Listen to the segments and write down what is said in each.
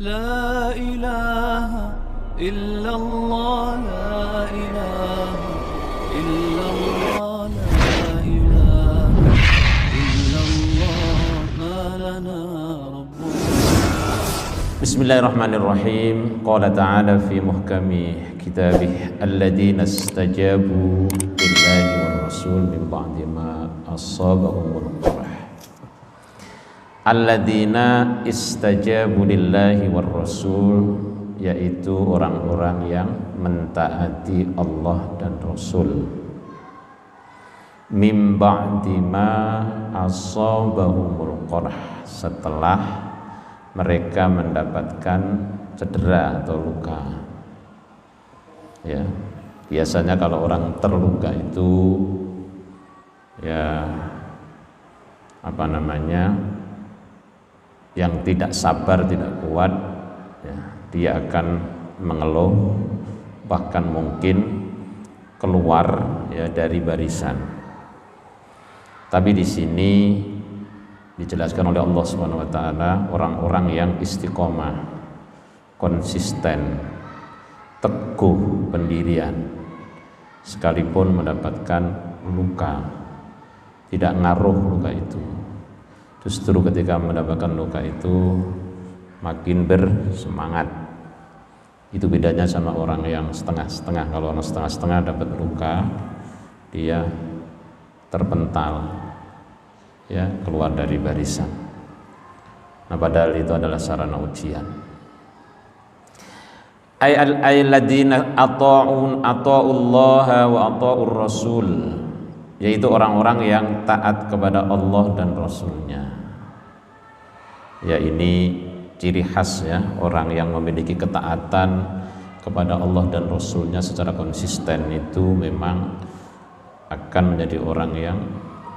لا إله إلا الله لا إله إلا الله لا إله إلا الله ما لنا رب. Bismillahirrahmanirrahim. Qala ta'ala fi muhkami kitabih alladhina istajabu lillahi war rasul min ba'di ma asabahumul qarh. Alladzina istajabu lillahi war rasul, yaitu orang-orang yang mentaati Allah dan Rasul. Min ba'di ma asabahumul qarh, setelah mereka mendapatkan cedera atau luka. Ya, biasanya kalau orang terluka itu ya yang tidak sabar, tidak kuat, ya, dia akan mengeluh, bahkan mungkin keluar ya dari barisan. Tapi di sini dijelaskan oleh Allah Subhanahu wa taala orang-orang yang istiqomah, konsisten, teguh pendirian, sekalipun mendapatkan luka, tidak ngaruh luka itu. Justru ketika mendapatkan luka itu makin bersemangat. Itu bedanya sama orang yang setengah-setengah. Kalau orang setengah-setengah dapat luka, dia terpental, ya, keluar dari barisan. Nah, padahal itu adalah sarana ujian. Ayyalladzina ata'ullaha wa ata'ur rasul, yaitu orang-orang yang taat kepada Allah dan Rasulnya. Ya, ini ciri khas ya orang yang memiliki ketaatan kepada Allah dan Rasulnya secara konsisten itu memang akan menjadi orang yang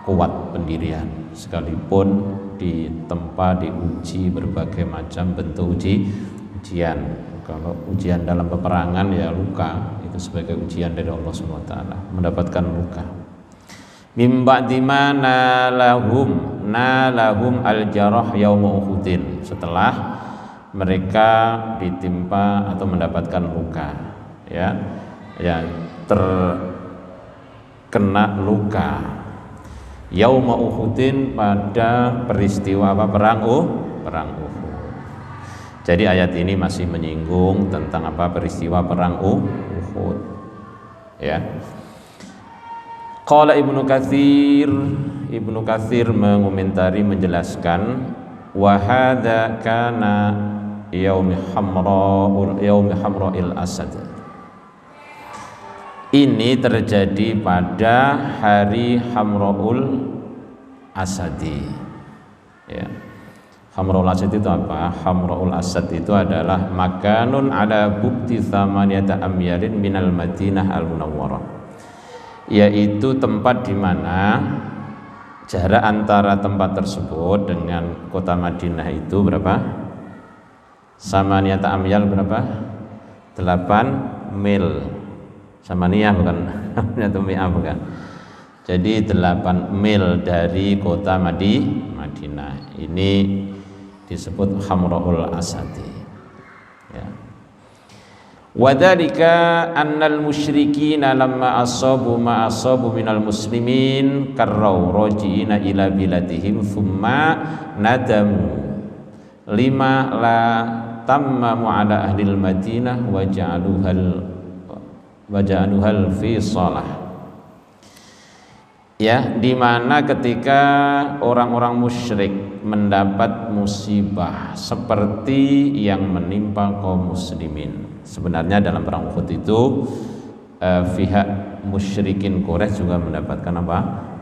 kuat pendirian, sekalipun ditempa diuji berbagai macam bentuk ujian. Kalau ujian dalam peperangan ya luka, itu sebagai ujian dari Allah Subhanahu wa taala, mendapatkan luka. Mim ba'di ma nalahum al-jarah yauma Uhudin, setelah mereka ditimpa atau mendapatkan luka, ya terkena luka yauma Uhudin, pada peristiwa perang Uhud. Jadi ayat ini masih menyinggung tentang peristiwa perang Uhud, ya. Qala Ibnu Katsir mengomentari, menjelaskan, wa hadza kana yaumi hamra'il asad. Ini terjadi pada hari Hamra'ul Asadi. Ya. Hamra'ul Asad itu apa? Hamra'ul Asad itu adalah makanun ala bukti thamaniyata amyalin minal Madinah al-Munawwarah, yaitu tempat di mana jarak antara tempat tersebut dengan kota Madinah itu berapa? Samaniyata amyal berapa? 8 mil. Samaniyah bukan atau mi'ah bukan. Jadi 8 mil dari kota Madinah. Ini disebut Hamra'ul Asadi. Ya. Wadzalika annal musyrikina lamma asabu ma asabu minal muslimin karraw rajiina ila biladihim thumma nadamu lima la tammamu ala ahlil madinah wa ja'aluhal fi shalah. Ya, di mana ketika orang-orang musyrik mendapat musibah seperti yang menimpa kaum muslimin. Sebenarnya dalam perang Uhud itu pihak musyrikin Quraisy juga mendapatkan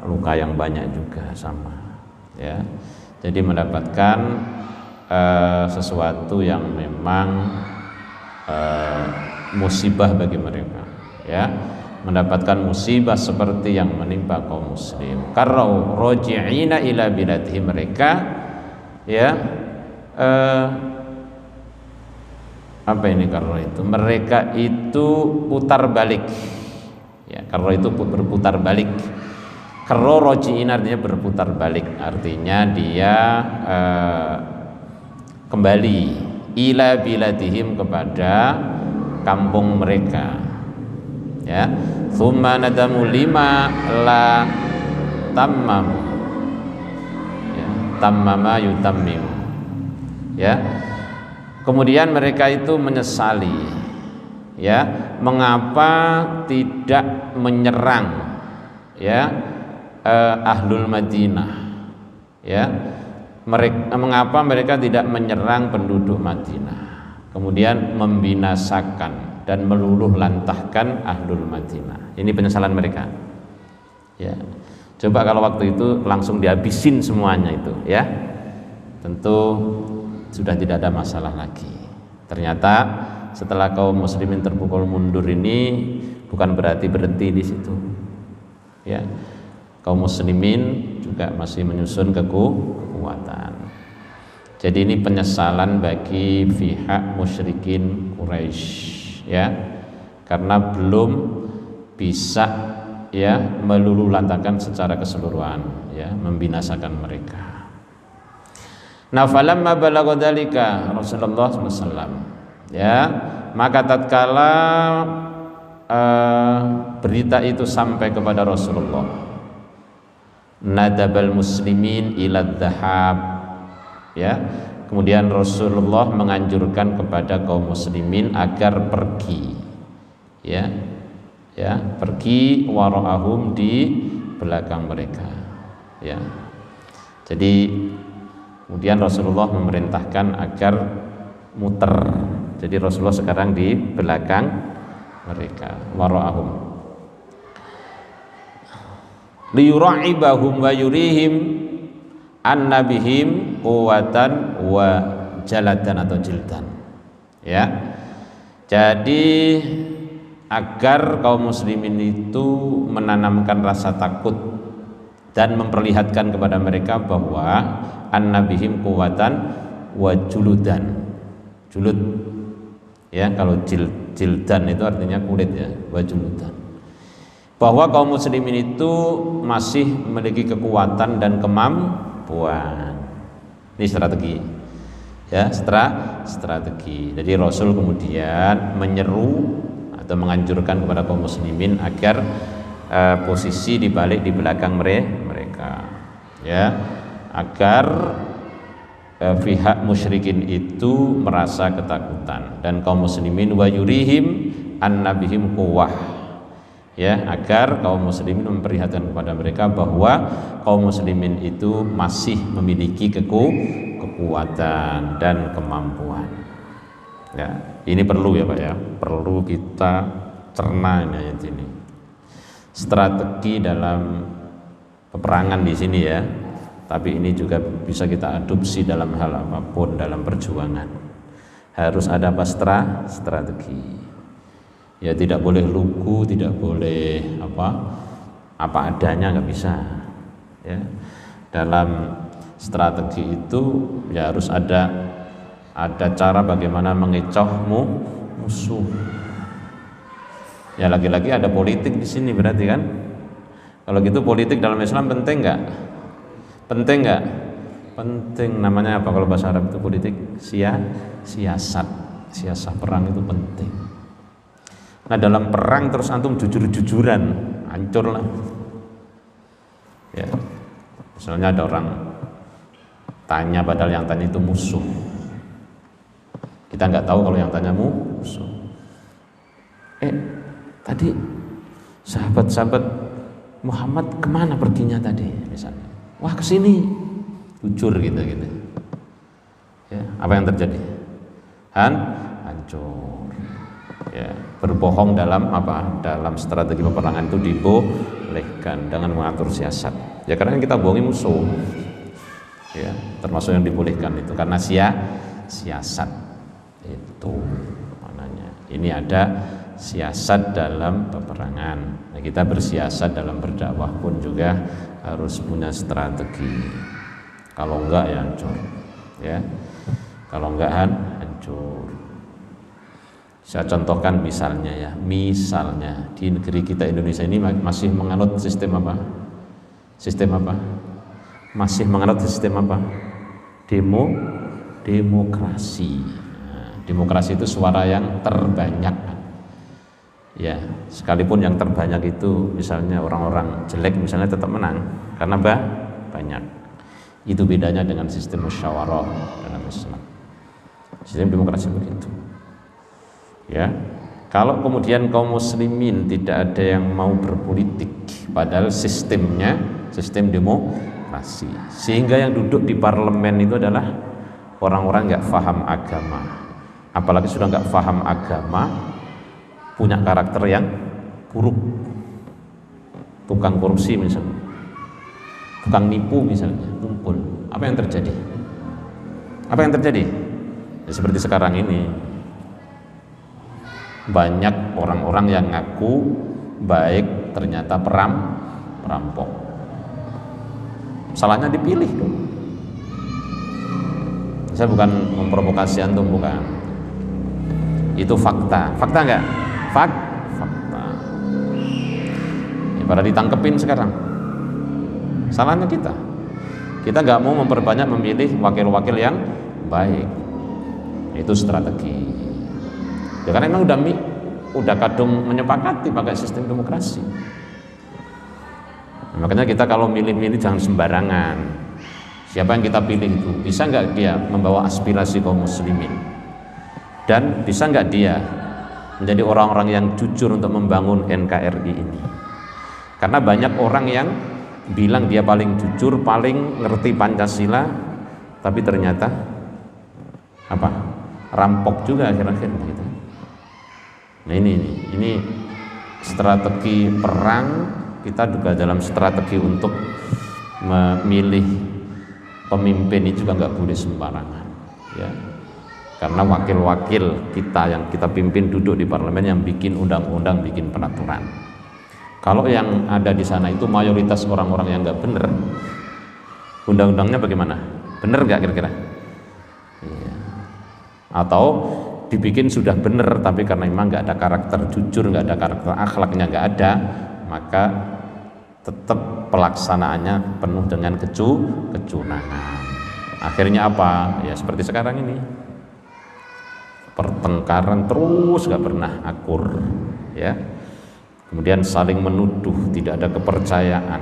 luka yang banyak juga sama, ya. Jadi mendapatkan sesuatu yang memang musibah bagi mereka, ya. Mendapatkan musibah seperti yang menimpa kaum muslim. Karena roji'ina ila biladihim, mereka ya mereka itu putar balik, ya. Karena itu berputar balik. Karena roji'in artinya berputar balik, artinya dia kembali ila biladihim, kepada kampung mereka. Ya, thumma nadamu lima la tammamu, ya, tammama yutammimu. Ya, kemudian mereka itu menyesali, ya, mengapa tidak menyerang, ya, ahlul Madinah, ya, mengapa mereka tidak menyerang penduduk Madinah, kemudian membinasakan dan meluluh lantahkan ahlul Madinah. Ini penyesalan mereka. Ya, coba kalau waktu itu langsung dihabisin semuanya itu, ya, tentu sudah tidak ada masalah lagi. Ternyata setelah kaum muslimin terpukul mundur ini bukan berarti berhenti di situ. Ya, kaum muslimin juga masih menyusun kekuatan. Jadi ini penyesalan bagi pihak musyrikin Quraisy, ya, karena belum bisa, ya, meluluhlantahkan secara keseluruhan, ya, membinasakan mereka. Nah, falamma balagha dzalika Rasulullah SAW, ya, maka tatkala berita itu sampai kepada Rasulullah, nadabal muslimin ila dhahab, ya, kemudian Rasulullah menganjurkan kepada kaum muslimin agar pergi, ya, pergi wara'ahum, di belakang mereka, ya. Jadi kemudian Rasulullah memerintahkan agar muter. Jadi Rasulullah sekarang di belakang mereka, wara'ahum, liyura'ibahum wa yurihim annabihim quwwatan wa jaladan atau jildan, ya. Jadi agar kaum muslimin itu menanamkan rasa takut dan memperlihatkan kepada mereka bahwa annabihim quwwatan wa juludan. Julud, ya, kalau jildan itu artinya kulit, ya, wa juludan. Bahwa kaum muslimin itu masih memiliki kekuatan dan kemampuan. Ini strategi, ya, strategi. Jadi Rasul kemudian menyeru atau menganjurkan kepada kaum muslimin agar posisi dibalik di belakang mereka, ya, agar pihak musyrikin itu merasa ketakutan, dan kaum muslimin wa yurihim annabihim quwwah, ya, agar kaum muslimin memperlihatkan kepada mereka bahwa kaum muslimin itu masih memiliki kekuatan dan kemampuan. Ya, ini perlu, ya Pak, ya, perlu kita cerna ini ayat ini. Strategi dalam peperangan di sini, ya, tapi ini juga bisa kita adopsi dalam hal apapun dalam perjuangan. Harus ada apa? Strategi. Ya, tidak boleh lugu, tidak boleh apa adanya, nggak bisa. Ya, dalam strategi itu ya harus ada cara bagaimana mengecoh musuh. Ya, lagi-lagi ada politik di sini berarti kan. Kalau gitu politik dalam Islam penting nggak? Penting nggak? Penting. Namanya apa kalau bahasa Arab itu politik? Siasat perang itu penting. Nah, dalam perang terus antum jujur-jujuran, hancur lah. Ya, misalnya ada orang tanya padahal yang tanya itu musuh. Kita nggak tahu kalau yang tanya musuh. Tadi sahabat-sahabat Muhammad kemana perginya tadi misalnya? Wah, kesini, jujur gitu. Ya, apa yang terjadi? Hancur. Ya, berbohong dalam dalam strategi peperangan itu dibolehkan dengan mengatur siasat. Ya, karena kita bohongi musuh. Ya, termasuk yang dibolehkan itu karena siasat itu maknanya. Ini ada siasat dalam peperangan. Nah, kita bersiasat dalam berdakwah pun juga harus punya strategi. Kalau enggak ya hancur, ya. Kalau enggak hancur. Saya contohkan misalnya di negeri kita Indonesia ini masih menganut sistem apa? Masih menganut sistem apa? Demokrasi. Demokrasi itu suara yang terbanyak. Ya, sekalipun yang terbanyak itu misalnya orang-orang jelek misalnya tetap menang karena banyak. Itu bedanya dengan sistem musyawarah dalam Islam. Sistem demokrasi begitu. Ya. Kalau kemudian kaum muslimin tidak ada yang mau berpolitik, padahal sistemnya sistem demokrasi, sehingga yang duduk di parlemen itu adalah orang-orang nggak paham agama, apalagi sudah nggak paham agama, punya karakter yang buruk, tukang korupsi misalnya, tukang nipu misalnya, tumpul. Apa yang terjadi? Apa yang terjadi? Ya, seperti sekarang ini. Banyak orang-orang yang ngaku baik ternyata perampok. Salahnya dipilih dong. Saya bukan memprovokasi antum, bukan. Itu fakta. Fakta enggak? Fakta. Ya, pada ditangkepin sekarang. Salahnya kita. Kita nggak mau memperbanyak memilih wakil-wakil yang baik. Itu strategi. Ya karena memang udah kadung menyepakati pakai sistem demokrasi. Makanya kita kalau milih-milih jangan sembarangan. Siapa yang kita pilih itu bisa nggak dia membawa aspirasi kaum muslimin, dan bisa nggak dia menjadi orang-orang yang jujur untuk membangun NKRI ini. Karena banyak orang yang bilang dia paling jujur, paling ngerti Pancasila, tapi ternyata apa? Rampok juga akhir-akhir gitu. Nah ini strategi perang. Kita juga dalam strategi untuk memilih pemimpin ini juga nggak boleh sembarangan, ya. Karena wakil-wakil kita yang kita pimpin duduk di parlemen yang bikin undang-undang, bikin peraturan. Kalau yang ada di sana itu mayoritas orang-orang yang nggak bener, undang-undangnya bagaimana? Bener nggak kira-kira? Ya. Atau dibikin sudah benar tapi karena memang nggak ada karakter jujur, nggak ada karakter akhlaknya, nggak ada, maka tetap pelaksanaannya penuh dengan kecurangan. Akhirnya apa? Ya seperti sekarang ini, pertengkaran terus nggak pernah akur, ya. Kemudian saling menuduh, tidak ada kepercayaan,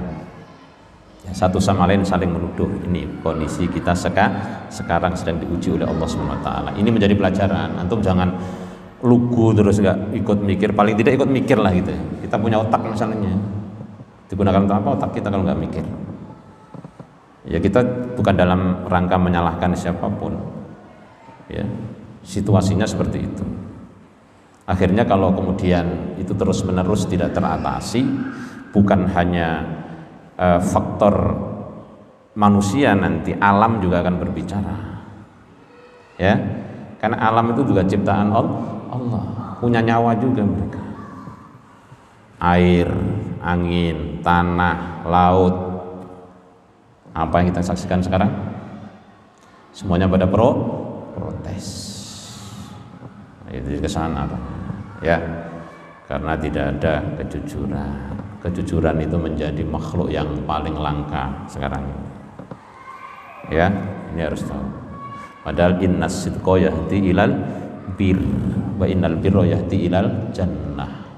ya, satu sama lain saling menuduh. Ini kondisi kita sekarang sedang diuji oleh Allah SWT. Ini menjadi pelajaran. Antum jangan lugu terus nggak ikut mikir, paling tidak ikut mikir lah gitu. Kita punya otak misalnya, digunakan untuk apa otak kita kalau nggak mikir? Ya kita bukan dalam rangka menyalahkan siapapun, ya, situasinya seperti itu. Akhirnya kalau kemudian itu terus menerus tidak teratasi, bukan hanya faktor manusia, nanti alam juga akan berbicara, ya, karena alam itu juga ciptaan Allah, punya nyawa juga mereka. Air, angin, tanah, laut, apa yang kita saksikan sekarang, semuanya pada protes. Itu ke sana, ya, karena tidak ada kejujuran. Kejujuran itu menjadi makhluk yang paling langka sekarang, ya. Ini harus tahu. Padahal innas sidqa yahdi ilal bir wa innal birra yahdi ilal jannah.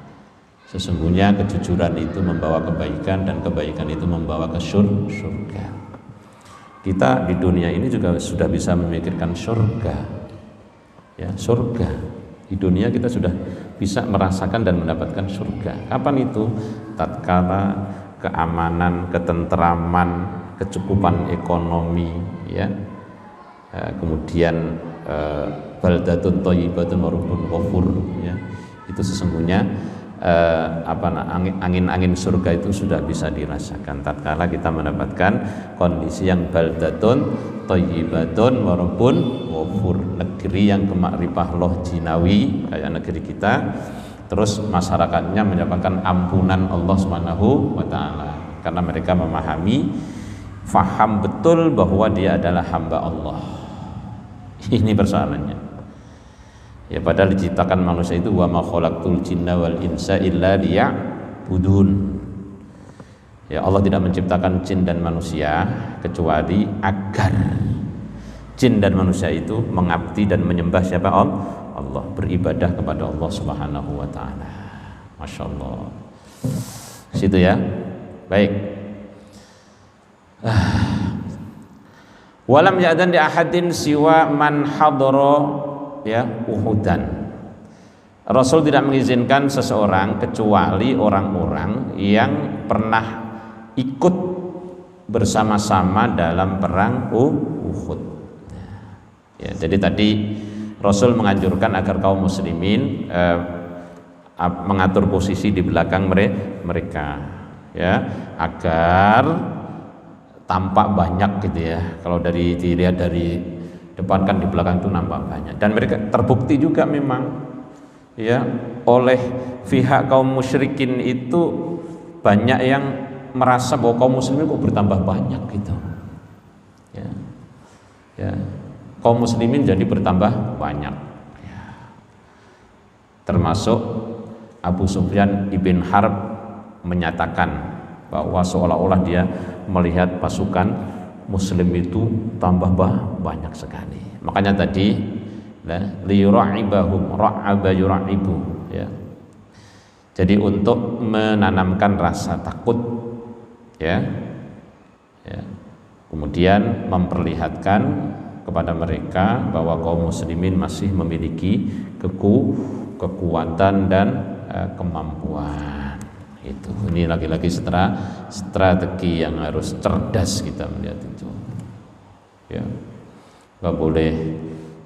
Sesungguhnya kejujuran itu membawa kebaikan dan kebaikan itu membawa ke surga. Kita di dunia ini juga sudah bisa memikirkan surga, ya, surga. Di dunia kita sudah bisa merasakan dan mendapatkan surga. Kapan itu? Tatkala keamanan, ketentraman, kecukupan ekonomi, ya. Kemudian baldatun thayyibatun wa rabbun ghafur, ya. Itu sesungguhnya angin-angin surga itu sudah bisa dirasakan tatkala kita mendapatkan kondisi yang baldatun thayyibatun wa rabbun ghafur, negeri yang kemakrifah loh jinawi kayak negeri kita, terus masyarakatnya mendapatkan ampunan Allah Subhanahu wa taala karena mereka memahami, faham betul bahwa dia adalah hamba Allah. Ini persoalannya. Ya, padahal diciptakan manusia itu wa ma khalaqtul jinna wal insa illa liya'budun. Ya, Allah tidak menciptakan jin dan manusia kecuali agar jin dan manusia itu mengabdi dan menyembah siapa? Allah, beribadah kepada Allah Subhanahu wa taala. Masya Allah. Situ ya. Baik. Walam ya'dan li ahadin siwa man hadara ya Uhudan. Rasul tidak mengizinkan seseorang kecuali orang-orang yang pernah ikut bersama-sama dalam perang Uhud. Ya, jadi tadi Rasul menganjurkan agar kaum muslimin mengatur posisi di belakang mereka, ya, agar tampak banyak gitu ya. Kalau dilihat dari depan kan di belakang itu nampak banyak. Dan mereka terbukti juga memang, ya, oleh pihak kaum musyrikin itu banyak yang merasa bahwa kaum muslimin kok bertambah banyak gitu, ya, ya, kaum muslimin jadi bertambah banyak, ya. Termasuk Abu Sufyan ibn Harb menyatakan bahwa seolah-olah dia melihat pasukan muslim itu tambah banyak sekali. Makanya tadi liyura'ibahum ra'aba yura'ibu, ya. Jadi untuk menanamkan rasa takut, ya, ya. Kemudian memperlihatkan kepada mereka bahwa kaum muslimin masih memiliki kekuatan dan kemampuan. Itu ini lagi-lagi strategi yang harus cerdas kita melihat itu, ya. Nggak boleh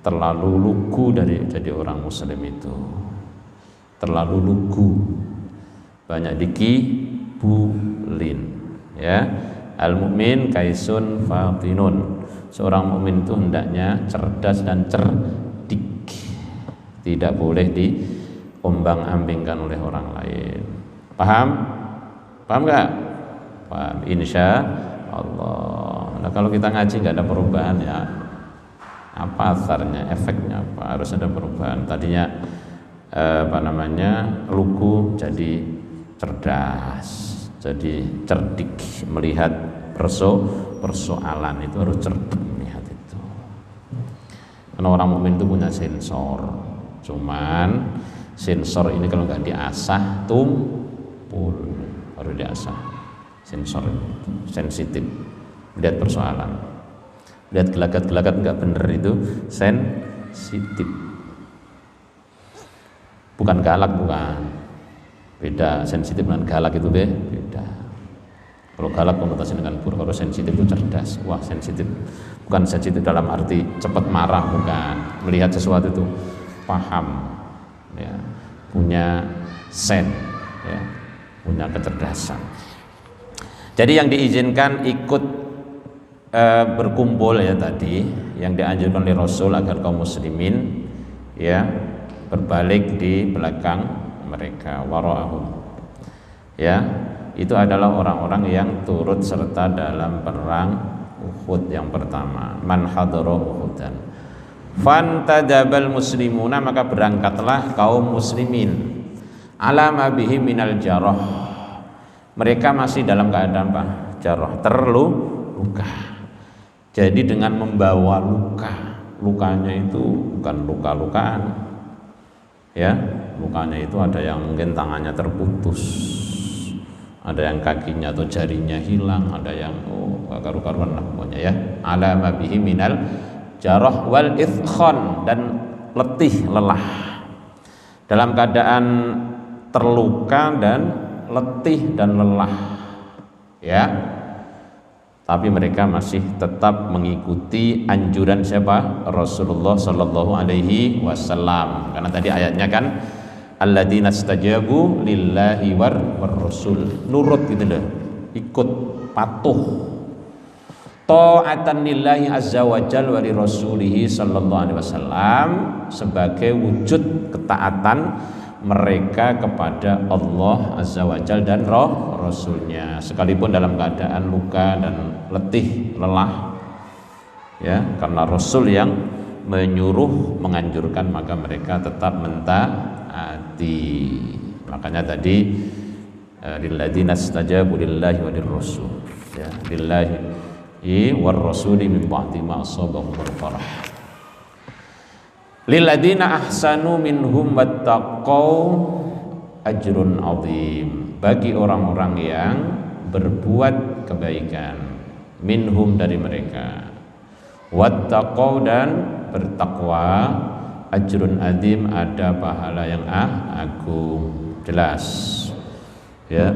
terlalu lugu jadi orang muslim itu, terlalu lugu, banyak dikibulin, ya. Al mukmin kaisun fatinun, seorang mukmin itu hendaknya cerdas dan cerdik, tidak boleh diombang-ambingkan oleh orang lain. Paham nggak? Paham, insya Allah. Nah, kalau kita ngaji nggak ada perubahan, ya apa asarnya, efeknya apa? Harus ada perubahan. Tadinya lugu jadi cerdas, jadi cerdik melihat persoalan itu, harus cerdik melihat itu. Karena orang mukmin itu punya sensor, cuman sensor ini kalau nggak diasah tumpul, harus diasah. Sensor sensitif melihat persoalan. Lihat gelagat-gelagat nggak bener itu sensitif, bukan galak, bukan, beda. Sensitif dengan galak itu beda. Kalau galak konotasi dengan buruk, kalau sensitif itu cerdas. Wah, sensitif bukan sensitif dalam arti cepat marah, bukan. Melihat sesuatu itu paham, ya, punya ya, punya kecerdasan. Jadi yang diizinkan ikut berkumpul, ya, tadi yang dianjurkan oleh Rasul agar kaum muslimin, ya, berbalik di belakang mereka, wara'ahum, ya, itu adalah orang-orang yang turut serta dalam perang Uhud yang pertama, man hadara Uhudan. Fantajabal muslimuna, maka berangkatlah kaum muslimin, ala ma bihi minal jarah, mereka masih dalam keadaan apa? Jarah, terluka. Jadi dengan membawa lukanya itu bukan luka-lukaan, ya, lukanya itu ada yang mungkin tangannya terputus, ada yang kakinya atau jarinya hilang, ada yang karu-karuan lah pokoknya, ya. Ala ma bihi minal jarah wal ithkhan, dan letih, lelah, dalam keadaan terluka dan letih dan lelah, ya. Tapi mereka masih tetap mengikuti anjuran siapa? Rasulullah Sallallahu Alaihi Wasallam. Karena tadi ayatnya kan, alladzina stajabu lillahi war rasul, nurut gitu loh, ikut, patuh, ta'atan lillahi azza wa jalla wa li rasulihi sallallahu alaihi wasallam, sebagai wujud ketaatan mereka kepada Allah azza wa jalla dan Rasulnya, sekalipun dalam keadaan luka dan letih, lelah, ya, karena Rasul yang menyuruh, menganjurkan, maka mereka tetap mentaati. Makanya tadi lilladzina stajabu lillahi wa lirrasul, ya, lillahi, war rasuli min ba'di ma asabahumul farah. Lilladzina ahsanu minhum wattaqau ajrun azim. Bagi orang-orang yang berbuat kebaikan, minhum dari mereka, wattaqau dan bertakwa, ajrun azim ada pahala yang agung. Jelas ya,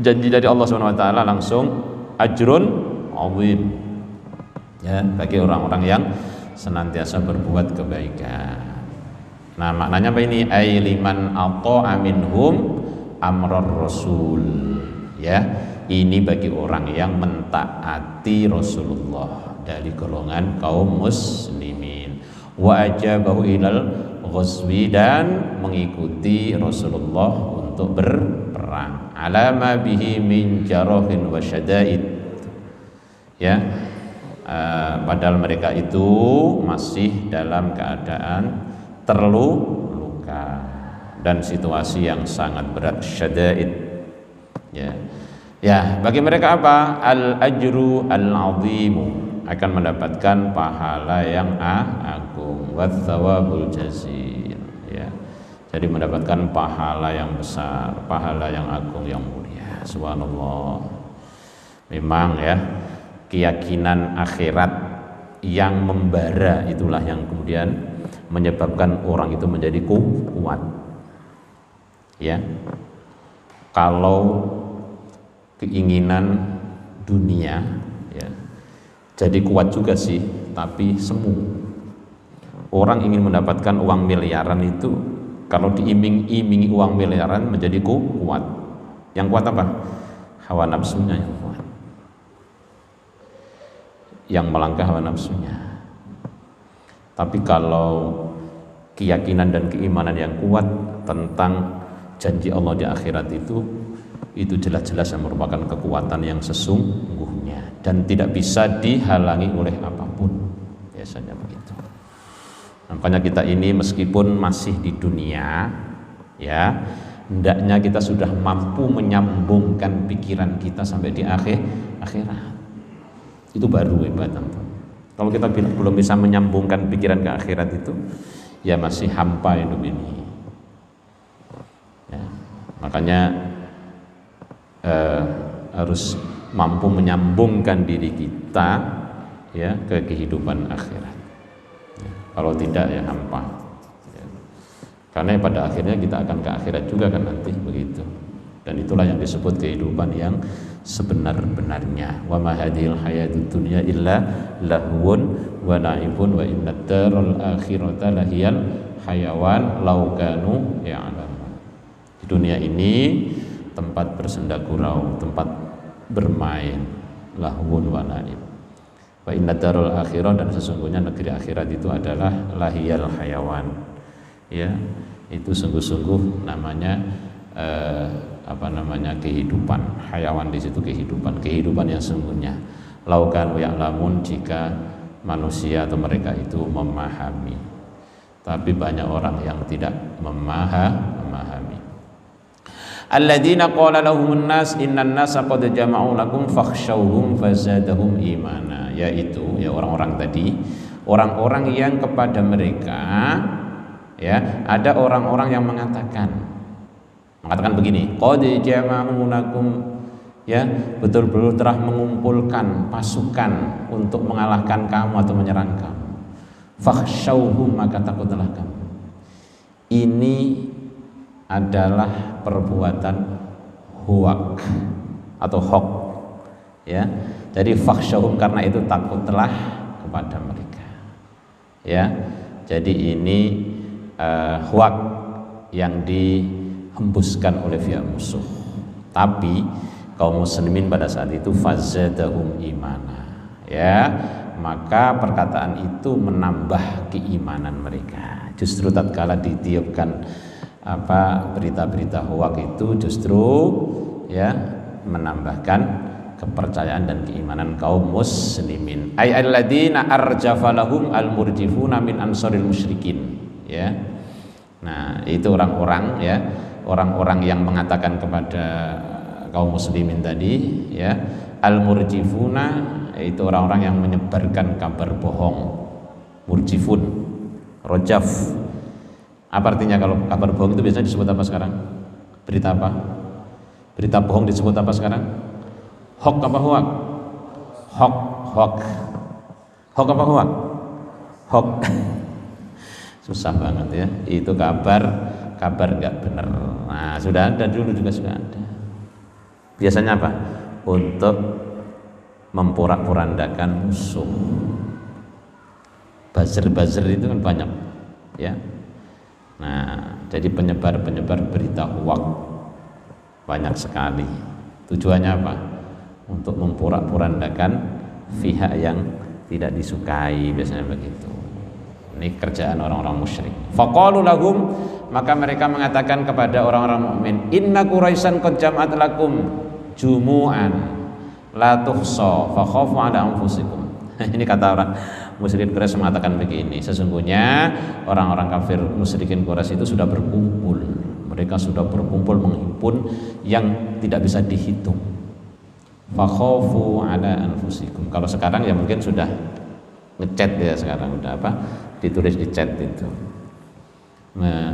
janji dari Allah SWT langsung ajrun azim ya, bagi orang-orang yang senantiasa berbuat kebaikan. Nah, maknanya apa ini? Ai liman ata'a minhum amrar rasul ya, ini bagi orang yang mentaati Rasulullah dari golongan kaum muslimin, wa ajabahu ilal ghazwi dan mengikuti Rasulullah untuk berperang, alama bihi min jarahin wa syada'id ya, padahal mereka itu masih dalam keadaan terluka dan situasi yang sangat berat, syada'id ya. Ya, bagi mereka apa? Al ajru al azimu, akan mendapatkan pahala yang agung, wa thawabul jazil ya. Jadi mendapatkan pahala yang besar, pahala yang agung, yang mulia. Subhanallah. Memang ya, keyakinan akhirat yang membara itulah yang kemudian menyebabkan orang itu menjadi kuat ya. Kalau keinginan dunia ya, jadi kuat juga sih, tapi semu. Orang ingin mendapatkan uang miliaran itu, kalau diiming-imingi uang miliaran menjadi kuat. Yang kuat apa? Hawa nafsunya yang kuat, yang melangkah hawa nafsunya. Tapi kalau keyakinan dan keimanan yang kuat tentang janji Allah di akhirat itu jelas-jelas yang merupakan kekuatan yang sesungguhnya dan tidak bisa dihalangi oleh apapun, biasanya begitu. Makanya kita ini meskipun masih di dunia ya, hendaknya kita sudah mampu menyambungkan pikiran kita sampai di akhirat. Itu baru hebat. Kalau kita belum bisa menyambungkan pikiran ke akhirat itu, ya masih hampa hidup ini ya. Makanya harus mampu menyambungkan diri kita ya ke kehidupan akhirat ya. Kalau tidak ya hampa ya. Karena pada akhirnya kita akan ke akhirat juga kan nanti begitu. Dan itulah yang disebut kehidupan yang sebenar-benarnya. Wa ma hadhil hayatud dunya illa lahwun wa la'ibun wa innad daral akhirata lahiyal hayawan law kanu ya'lamun. Di dunia ini tempat bersenda gurau, tempat bermain, lahwun wa la'ib. Wa innad daral akhirah, dan sesungguhnya negeri akhirat itu adalah lahiyal hayawan. Ya, itu sungguh-sungguh namanya kehidupan. Hayawan di situ kehidupan yang sungguhnya. Laukan ya'lamun, jika manusia atau mereka itu memahami. Tapi banyak orang yang tidak memahami. Alladzina qala lahumun nas innan nasa qad jama'u lakum fakhshawhum fazadahum imana, yaitu ya orang-orang tadi, orang-orang yang kepada mereka ya ada orang-orang yang mengatakan begini, qad jama'u lakum, ya betul-betul telah mengumpulkan pasukan untuk mengalahkan kamu atau menyerang kamu. Fakhshawhum, maka takutlah kamu. Ini adalah perbuatan huwak atau hok ya. Jadi fakhshawhum, karena itu takutlah kepada mereka ya. Jadi ini huwak yang dihembuskan oleh pihak musuh. Tapi kaum muslimin pada saat itu fazadahum imana ya, maka perkataan itu menambah keimanan mereka. Justru tatkala ditiupkan berita-berita hoak itu justru ya menambahkan kepercayaan dan keimanan kaum muslimin. Ay alladzina arjafalahum almurjifuna min ansaril musyrikin ya. Nah, itu orang-orang ya, orang-orang yang mengatakan kepada kaum muslimin tadi ya, al-murjifuna yaitu orang-orang yang menyebarkan kabar bohong, murjifun, rojaf. Apa artinya kalau kabar bohong itu biasanya disebut apa sekarang? Berita apa? Berita bohong disebut apa sekarang? Hoax apa hoax? Hoax, hoax. Hoax apa hoax? Hoax. Susah banget ya. Itu kabar nggak benar. Nah, sudah ada dulu juga sudah ada. Biasanya apa? Untuk memporak-porandakan musuh. Buzzer-buzzer itu kan banyak, ya. Nah, jadi penyebar berita hoax banyak sekali. Tujuannya apa? Untuk memporak-porandakan pihak yang tidak disukai, biasanya begitu. Ini kerjaan orang-orang musyrik. Faqalu lahum, maka mereka mengatakan kepada orang-orang mukmin, inna Quraisyan qad jama'at lakum jumu'an la tuhsa fa khafu ala anfusikum. Ini kata orang musyrikin Quraisy mengatakan begini, sesungguhnya orang-orang kafir musyrikin Quraisy itu sudah berkumpul. Mereka sudah berkumpul menghimpun yang tidak bisa dihitung. Fa khafu ala anfusikum. Kalau sekarang ya mungkin sudah ngechat ya, sekarang udah apa? Ditulis di chat itu.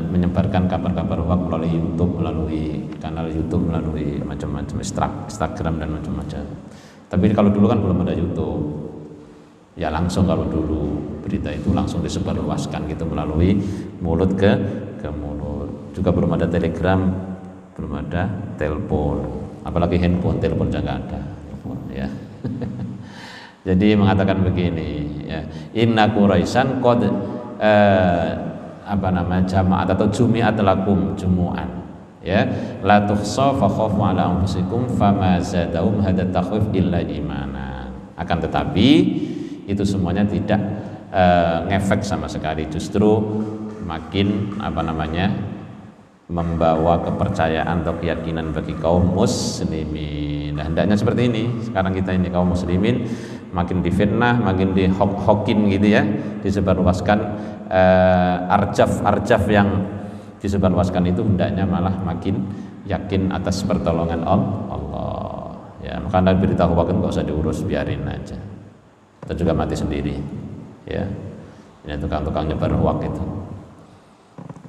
Menyebarkan kabar-kabar hoax melalui YouTube, melalui kanal YouTube, melalui macam-macam Instagram dan macam-macam. Tapi kalau dulu kan belum ada YouTube. Ya langsung kalau dulu berita itu langsung disebarluaskan gitu melalui mulut ke mulut. Juga belum ada Telegram, belum ada telepon, apalagi handphone, telepon juga ada, ya. Jadi mengatakan begini, ya, inna Quraisyan qad jama'at atau jumi'at lakum jumu'an, ya, la tuhsa fa khafu ala anfusikum fama zadahum hadat takhwif illa imana. Akan tetapi itu semuanya tidak ngefek sama sekali, justru makin membawa kepercayaan atau keyakinan bagi kaum muslimin. Nah, hendaknya seperti ini. Sekarang kita ini kaum muslimin makin difitnah, makin dihok-hokin gitu ya, disebarluaskan arjaf yang disebarluaskan itu hendaknya malah makin yakin atas pertolongan Allah. Ya, maka berita hoax kan nggak usah diurus, biarin aja. Kita juga mati sendiri. Ya, ini tukang-tukang nyebar hoax itu.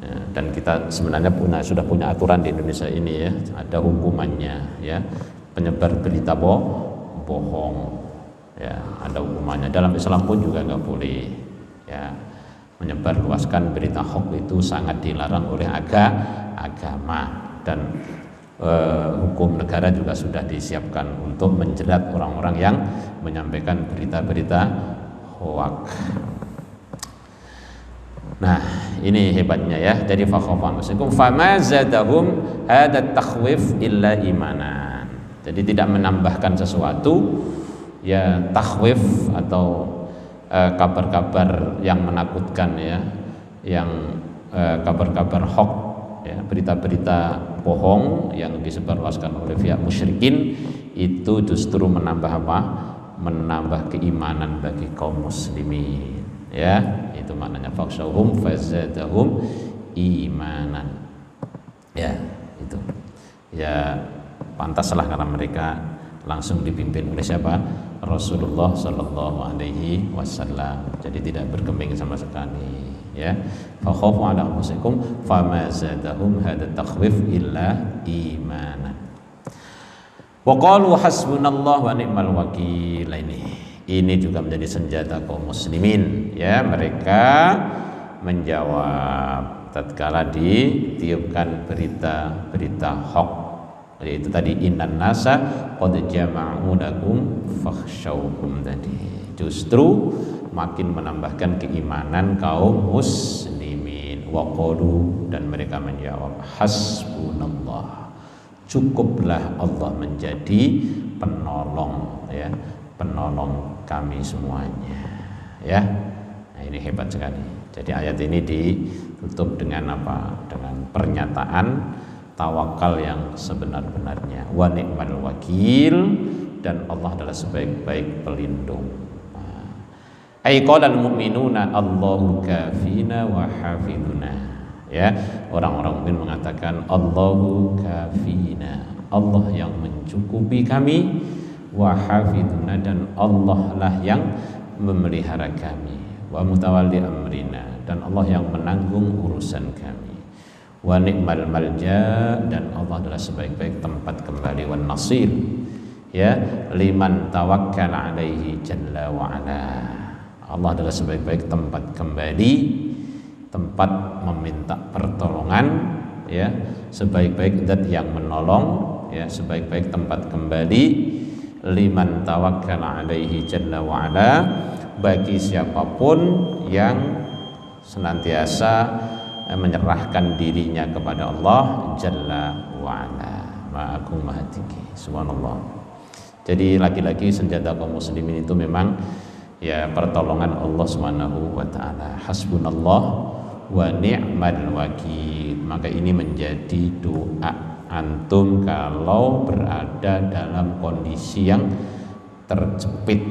Ya, dan kita sebenarnya sudah punya aturan di Indonesia ini, ya, ada hukumannya, ya, penyebar berita bohong, ya, ada hukumannya. Dalam Islam pun juga nggak boleh, ya, menyebarluaskan berita hoax itu sangat dilarang oleh agama, dan hukum negara juga sudah disiapkan untuk menjerat orang-orang yang menyampaikan berita-berita hoax. Nah, ini hebatnya ya. Jadi fakhafanusikum fama zadahum hadat takhwif illa imanan. Jadi tidak menambahkan sesuatu, ya, takhwif atau kabar-kabar yang menakutkan, ya, yang kabar-kabar hoax, ya, berita-berita bohong yang disebarluaskan oleh pihak musyrikin itu justru menambah apa? Menambah keimanan bagi kaum muslimin, ya. Itu maknanya fakhshawhum fazadahum imanan, ya, itu, ya, pantaslah karena mereka langsung dipimpin oleh siapa? Rasulullah Sallallahu Alaihi Wasallam. Jadi tidak bergeming sama sekali, ya. Fakhafu ala anfusikum fama zadahum hadat takhwif illa imanan. Wa qalu hasbunallah wa ni'mal wakil. Ini juga menjadi senjata kaum muslimin, ya. Mereka menjawab tatkala ditiupkan berita hoax, yaitu tadi innan nasa qad jama'u lakum fakhshawhum tadi. Justru makin menambahkan keimanan kaum muslimin. Wa qalu, dan mereka menjawab, hasbunallah, cukuplah Allah menjadi penolong, ya, penolong kami semuanya, ya. Nah, ini hebat sekali. Jadi ayat ini ditutup dengan apa? Dengan pernyataan tawakal yang sebenar-benarnya. Wa ni'mal wakil, dan Allah adalah sebaik-baik pelindung. Ai qalal mu'minuna Allahu kafina wa hafiduna, ya. Orang-orang mukmin mengatakan Allahu kafina, Allah yang mencukupi kami, wa hafiduna, dan Allah lah yang memelihara kami, wa mutawalli amrina, dan Allah yang menanggung urusan kami, wa ni'mal malja, dan Allah adalah sebaik-baik tempat kembali, wan nasir, ya, liman tawakkal alaihi jalla wa ala. Allah adalah sebaik-baik tempat kembali, tempat meminta pertolongan, ya, sebaik-baik zat yang menolong, ya, sebaik-baik tempat kembali, liman tawakkal alaihi jalla wa ala, bagi siapapun yang senantiasa menyerahkan dirinya kepada Allah jalla wa ala, Maha Agung Maha Tinggi, subhanallah. Jadi lagi-lagi senjata kaum muslimin itu memang, ya, pertolongan Allah Subhanahu wa taala. Hasbunallah wa ni'mal wakil. Maka ini menjadi doa antum kalau berada dalam kondisi yang terjepit.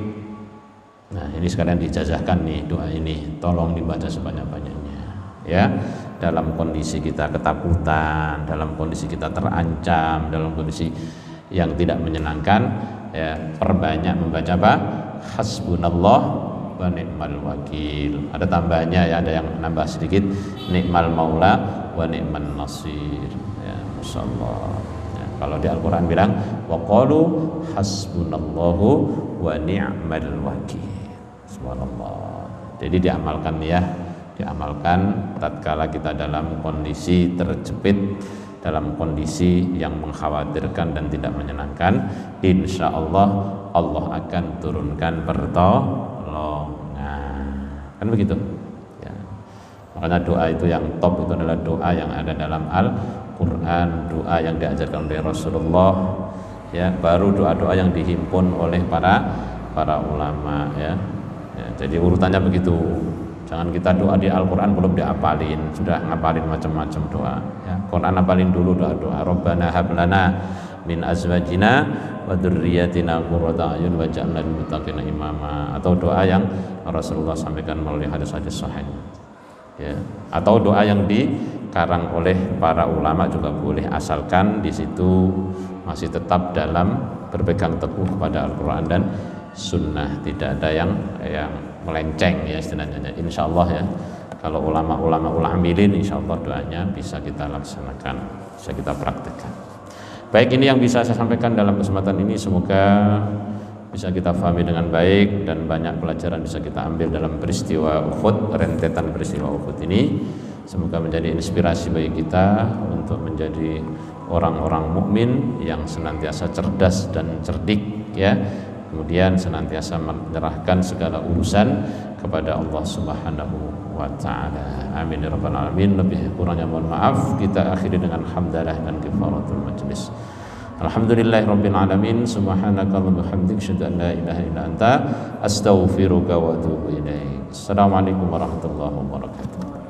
Nah, ini sekalian dijazahkan nih doa ini, tolong dibaca sebanyak-banyaknya, ya. Dalam kondisi kita ketakutan, dalam kondisi kita terancam, dalam kondisi yang tidak menyenangkan, ya, perbanyak membaca apa? Hasbunallah wa ni'mal wakil. Ada tambahannya, ya, ada yang nambah sedikit, ni'mal maula wa ni'man nasir, ya, masyaallah. Ya, kalau di Al-Qur'an bilang wa qalu hasbunallahu wa ni'mal wakil, subhanallah. Jadi diamalkan, ya, diamalkan tatkala kita dalam kondisi terjepit, dalam kondisi yang mengkhawatirkan dan tidak menyenangkan, insya Allah Allah akan turunkan pertolongan, kan begitu, ya. Makanya doa itu yang top itu adalah doa yang ada dalam Al-Quran, doa yang diajarkan oleh Rasulullah, ya, baru doa-doa yang dihimpun oleh para ulama, ya. Ya, jadi urutannya begitu. Jangan kita doa di Al-Quran belum diapalin, sudah ngapalin macam-macam doa, ya. Quran apalin dulu doa-doa. Rabbana hablana min azwajina wa dzurriyyatina qurrata a'yun waj'alna lil muttaqina imama, atau doa yang Rasulullah sampaikan melalui hadis-hadis sahih, ya. Atau doa yang dikarang oleh para ulama juga boleh, asalkan di situ masih tetap dalam berpegang teguh kepada Al-Quran dan Sunnah, tidak ada yang melenceng, ya, istilahnya. Insya Allah, ya, kalau ulama-ulama amilin, insya Allah doanya bisa kita laksanakan, bisa kita praktekkan. Baik, ini yang bisa saya sampaikan dalam kesempatan ini. Semoga bisa kita pahami dengan baik dan banyak pelajaran bisa kita ambil dalam peristiwa Uhud, rentetan peristiwa Uhud ini. Semoga menjadi inspirasi bagi kita untuk menjadi orang-orang mukmin yang senantiasa cerdas dan cerdik, ya. Kemudian senantiasa menyerahkan segala urusan kepada Allah Subhanahu wa taala. Amin ya rabbal alamin. Lebih kurangnya mohon maaf. Kita akhiri dengan hamdalah dan kifaratul majlis. Alhamdulillahirabbil alamin. Subhanakallahumma wa bihamdika asyhadu an la ilaha illa anta astaghfiruka wa atubu ilaik. Assalamualaikum warahmatullahi wabarakatuh.